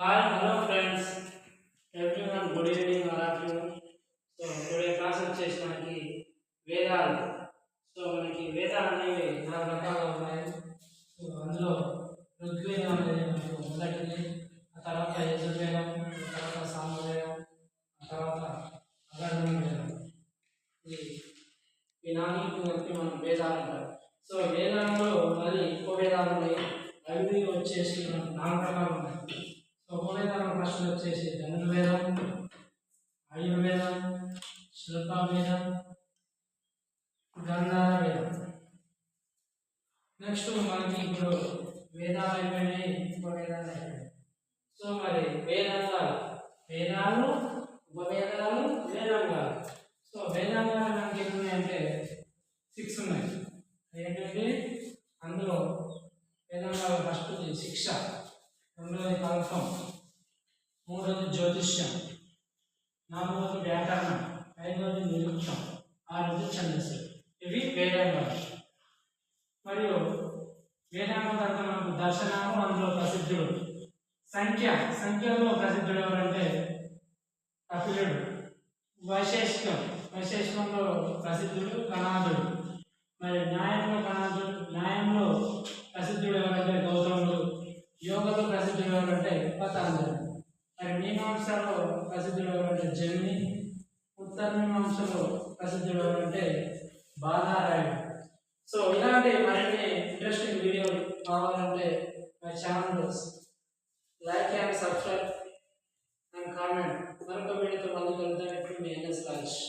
Hi, hello friends. Everyone, good evening or afternoon. So today class వచ్చేసి మనకి వేదాలు. So మనకి వేదాలు అనేవి 4 రకాలుగా ఉన్నాయి. సో అందులో ఋగ్వేదం అనేది మనకు మొదటిది, ఆ తర్వాత యజుర్వేదం, ఆ తర్వాత సామవేదం, ఆ తర్వాత అగర్వణ వేదం. ఈ నాలుగు కలిపి మనం వేదాలు అంటారు. సో వేదాల్లో మళ్ళీ ఇంకో వేదాలు ఉన్నాయి. అవి వచ్చేసి మనకు 4 రకాలు ఉన్నాయి. ఉపవేదాల ప్రశ్న వచ్చేసి ధనుర్వేదం, ఆయుర్వేదం, శిల్పవేదం, గంధార వేదం. నెక్స్ట్ మనకి ఇప్పుడు వేదాలు అయిపోయినాయి, ఉపవేదాలు అయిపోయినాయి. సో మరి వేదాలు, ఉపవేదాలు, వేదాంగాలు. సో వేదాంగాలు మనకి ఎన్ని ఉన్నాయంటే 6 ఉన్నాయి. ఏంటంటే అందులో వేదాంగాలు ఫస్ట్ది శిక్ష, రెండవది కల్పం, మూడవది జ్యోతిష్యం, నాలుగవది వ్యాకరణం, ఐదవది నిరుక్షం, ఆరవది ఛందస్సు. ఇవి వేదాంగాలు. మరియు వేదాంగం తర్వాత మనకు దర్శనము, అందులో ప్రసిద్ధుడు. సంఖ్యలో ప్రసిద్ధుడు ఎవరంటే కపిలుడు. వైశేషికంలో ప్రసిద్ధుడు కణాదుడు. మరి న్యాయంలో ప్రసిద్ధుడు ఎవరంటే గౌతముడు. యోగలో ప్రసిద్ధుడు ఎవరంటే పతాంజలి. మరి మీమాంసలో ప్రసిద్ధుడు ఎవరంటే జమిని. ఉత్తర మీమాంసలో ప్రసిద్ధుడు ఎవరంటే బాధారాయుడు. సో ఇలాంటి మరిన్ని ఇంట్రెస్టింగ్ వీడియోలు కావాలంటే my channel like and subscribe and comment. మరొక వీడియోతో మళ్ళీ కలుద్దాం. మీ ఎన్ఎస్ రాజేష్.